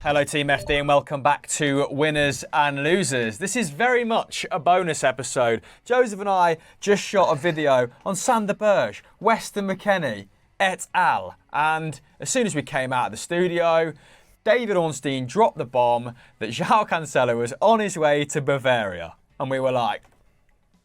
Hello Team FD and welcome back to Winners and Losers. This is very much a bonus episode. Joseph and I just shot a video on Sander Berge, Weston McKennie, et al. And as soon as we came out of the studio, David Ornstein dropped the bomb that Joao Cancelo was on his way to Bavaria. And we were like,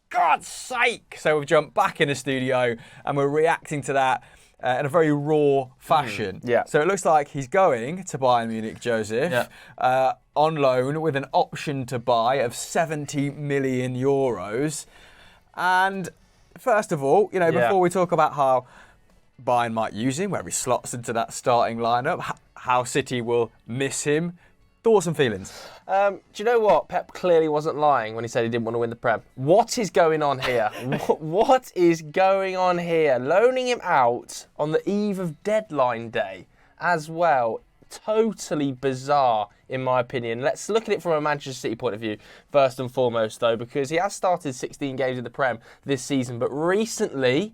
God's sake! So we've jumped back in the studio and we're reacting to that in a very raw fashion. So it looks like he's going to Bayern Munich, Joseph, on loan with an option to buy of 70 million euros. And first of all, before we talk about how Bayern might use him, where he slots into that starting lineup, how City will miss him, thoughts and feelings? Do you know what? Pep clearly wasn't lying when he said he didn't want to win the Prem. What is going on here? What is going on here? Loaning him out on the eve of deadline day as well. Totally bizarre, in my opinion. Let's look at it from a Manchester City point of view, first and foremost, though, because he has started 16 games in the Prem this season, but recently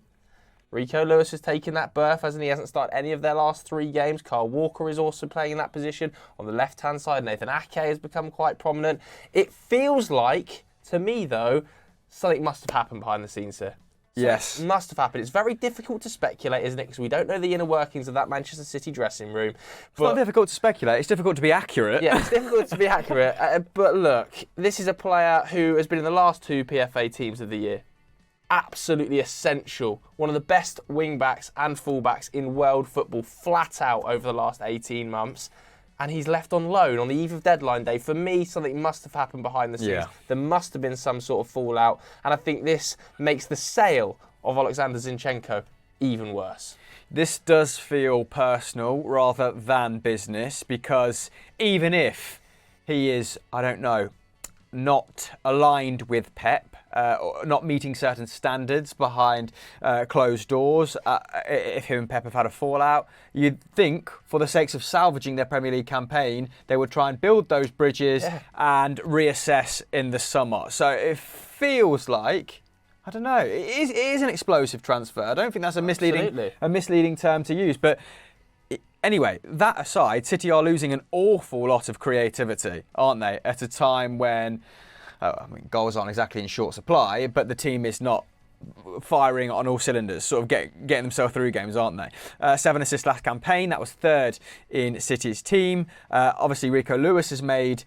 Rico Lewis has taken that berth, hasn't he? He hasn't started any of their last 3 games. Kyle Walker is also playing in that position. On the left-hand side, Nathan Ake has become quite prominent. It feels like, to me though, something must have happened behind the scenes here. Yes. It must have happened. It's very difficult to speculate, isn't it? Because we don't know the inner workings of that Manchester City dressing room. It's not difficult to speculate. It's difficult to be accurate. Yeah, it's difficult to be accurate. But look, this is a player who has been in the last 2 PFA teams of the year. Absolutely essential. One of the best wing-backs and full-backs in world football, flat out over the last 18 months. And he's left on loan on the eve of deadline day. For me, something must have happened behind the scenes. Yeah. There must have been some sort of fallout. And I think this makes the sale of Alexander Zinchenko even worse. This does feel personal rather than business, because even if he is, I don't know, not aligned with Pep, or not meeting certain standards behind closed doors, if him and Pep have had a fallout, you'd think, for the sakes of salvaging their Premier League campaign, they would try and build those bridges and reassess in the summer. So it feels like, I don't know, it is an explosive transfer. I don't think that's a misleading term to use, but anyway, that aside, City are losing an awful lot of creativity, aren't they? At a time when, goals aren't exactly in short supply, but the team is not firing on all cylinders, sort of getting themselves through games, aren't they? 7 assists last campaign, that was 3rd in City's team. Obviously, Rico Lewis has made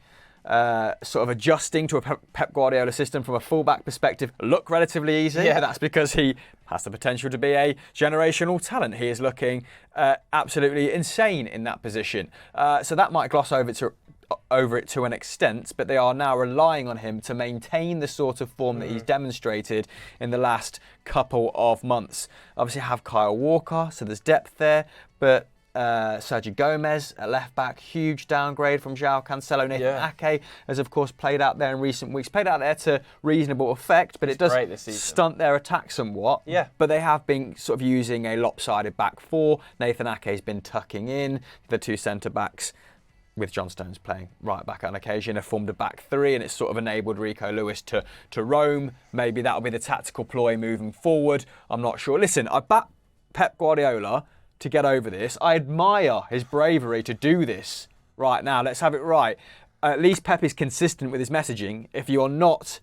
sort of adjusting to a Pep Guardiola system from a fullback perspective look relatively easy. Yeah. That's because he has the potential to be a generational talent. He is looking absolutely insane in that position. So that might gloss over it to an extent, but they are now relying on him to maintain the sort of form that he's demonstrated in the last couple of months. Obviously have Kyle Walker, so there's depth there, but Sergio Gomez at left back, huge downgrade from Joao Cancelo. Nathan Ake has of course played out there in recent weeks, played out there to reasonable effect, but it does stunt their attack somewhat. But they have been sort of using a lopsided back 4. Nathan Ake has been tucking in. The 2 centre backs, with John Stones playing right back on occasion, have formed a back 3, and it's sort of enabled Rico Lewis to roam. Maybe that'll be the tactical ploy moving forward. I'm not sure. Listen, I back Pep Guardiola to get over this. I admire his bravery to do this right now. Let's have it right. At least Pep is consistent with his messaging. If you're not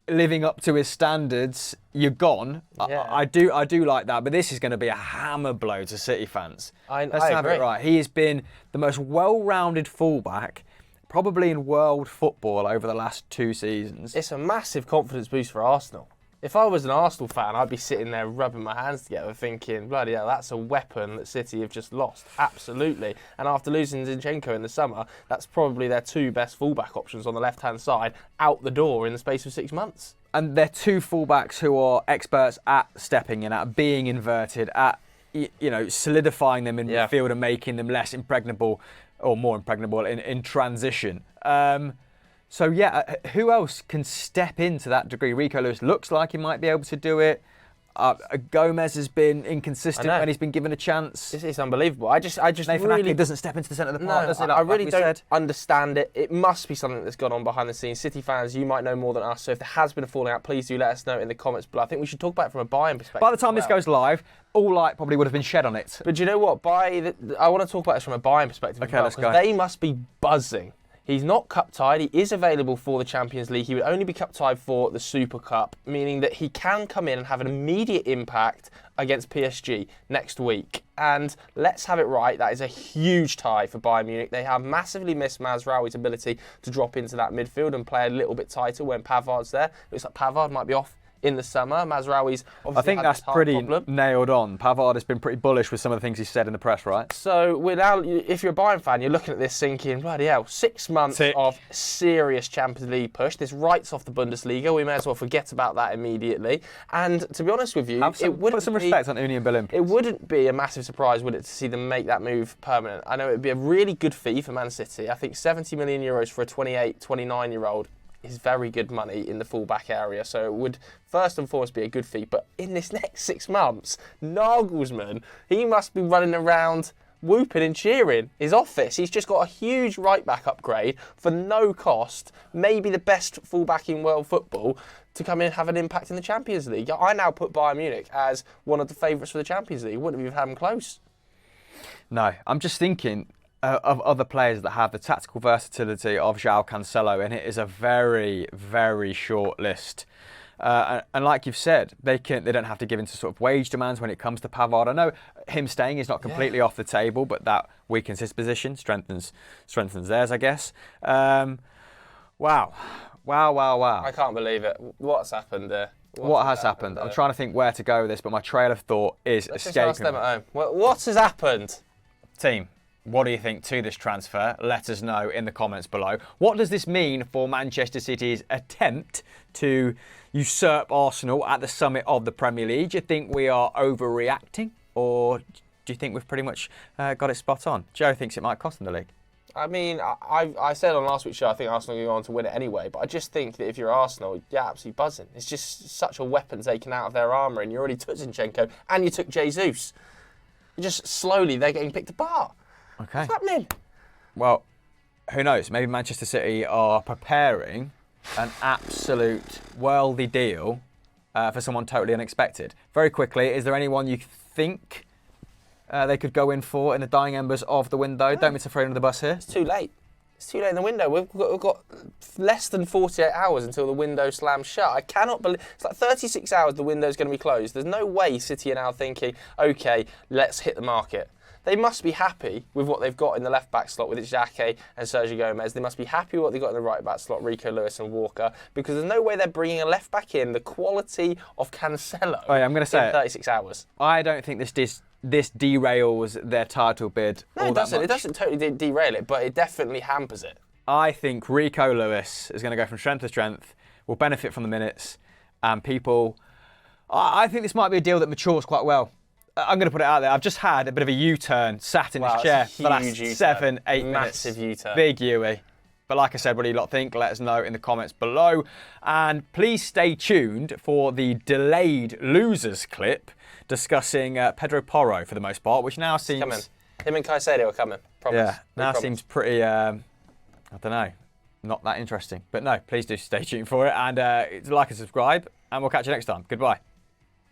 living up to his standards, you're gone. I do like that, but this is going to be a hammer blow to City fans. Let's have it right. He has been the most well-rounded fullback probably in world football over the last 2 seasons. It's a massive confidence boost for Arsenal. If I was an Arsenal fan, I'd be sitting there rubbing my hands together thinking, bloody hell, that's a weapon that City have just lost. Absolutely. And after losing Zinchenko in the summer, that's probably their 2 best fullback options on the left-hand side out the door in the space of 6 months. And they're 2 fullbacks who are experts at stepping in, at being inverted, at solidifying them in midfield and making them less impregnable or more impregnable in transition. So yeah, who else can step into that degree? Rico Lewis looks like he might be able to do it. Gomez has been inconsistent when he's been given a chance. It's unbelievable. I just Nathan really Ake doesn't step into the centre of the park, does he? I really don't understand it. It must be something that's gone on behind the scenes. City fans, you might know more than us. So if there has been a falling out, please do let us know in the comments below. I think we should talk about it from a Bayern perspective. By the time this goes live, all light probably would have been shed on it. But do you know what? I want to talk about this from a Bayern perspective. Okay, let's go. They must be buzzing. He's not cup tied. He is available for the Champions League. He would only be cup tied for the Super Cup, meaning that he can come in and have an immediate impact against PSG next week. And let's have it right, that is a huge tie for Bayern Munich. They have massively missed Mazraoui's ability to drop into that midfield and play a little bit tighter when Pavard's there. Looks like Pavard might be off in the summer. Mazraoui's obviously I think that's pretty nailed on. Pavard has been pretty bullish with some of the things he's said in the press, right? So we're now, if you're a Bayern fan, you're looking at this thinking, bloody hell, 6 months of serious Champions League push. This writes off the Bundesliga. We may as well forget about that immediately. And to be honest with you, put some respect on Union Berlin. It wouldn't be a massive surprise, would it, to see them make that move permanent? I know it would be a really good fee for Man City. I think 70 million euros for a 28, 29-year-old is very good money in the full-back area, so it would first and foremost be a good fee. But in this next 6 months, Nagelsmann, he must be running around whooping and cheering his office. He's just got a huge right-back upgrade for no cost, maybe the best full-back in world football, to come in and have an impact in the Champions League. I now put Bayern Munich as one of the favourites for the Champions League. Wouldn't have had them close. No, I'm just thinking of other players that have the tactical versatility of Joao Cancelo, and it is a very, very short list. And like you've said, they don't have to give in to sort of wage demands when it comes to Pavard. I know him staying is not completely off the table, but that weakens his position, strengthens theirs, I guess. Wow. I can't believe it. What's happened there? What has happened? I'm trying to think where to go with this, but my trail of thought is escaping. Let's just ask them at home. What has happened? Team, what do you think to this transfer? Let us know in the comments below. What does this mean for Manchester City's attempt to usurp Arsenal at the summit of the Premier League? Do you think we are overreacting, or do you think we've pretty much got it spot on? Joe thinks it might cost them the league. I mean, I said on last week's show I think Arsenal are going to go on to win it anyway, but I just think that if you're Arsenal, you're absolutely buzzing. It's just such a weapon taken out of their armour, and you already took Zinchenko and you took Jesus. Just slowly, they're getting picked apart. Okay. What's happening? Well, who knows? Maybe Manchester City are preparing an absolute worldy deal for someone totally unexpected. Very quickly, is there anyone you think they could go in for in the dying embers of the window? No. Don't be afraid of the bus here. It's too late. It's too late in the window. We've got less than 48 hours until the window slams shut. I cannot believe... It's like 36 hours the window's going to be closed. There's no way City are now thinking, OK, let's hit the market. They must be happy with what they've got in the left-back slot with Xhaka and Sergio Gomez. They must be happy with what they've got in the right-back slot, Rico Lewis and Walker, because there's no way they're bringing a left-back in the quality of Cancelo I'm going to say in 36 hours. I don't think this derails their title bid. No, it doesn't. It doesn't totally derail it, but it definitely hampers it. I think Rico Lewis is going to go from strength to strength, will benefit from the minutes, and people... I think this might be a deal that matures quite well. I'm going to put it out there. I've just had a bit of a U-turn, sat in this chair for the last 7, 8 minutes. Massive U-turn. Big Uwe. But like I said, what do you lot think? Let us know in the comments below. And please stay tuned for the delayed losers clip discussing Pedro Porro for the most part, which now seems... Coming. Him and Caicedo are coming. Promise. Yeah, now seems pretty, I don't know, not that interesting. But no, please do stay tuned for it. And like and subscribe, and we'll catch you next time. Goodbye.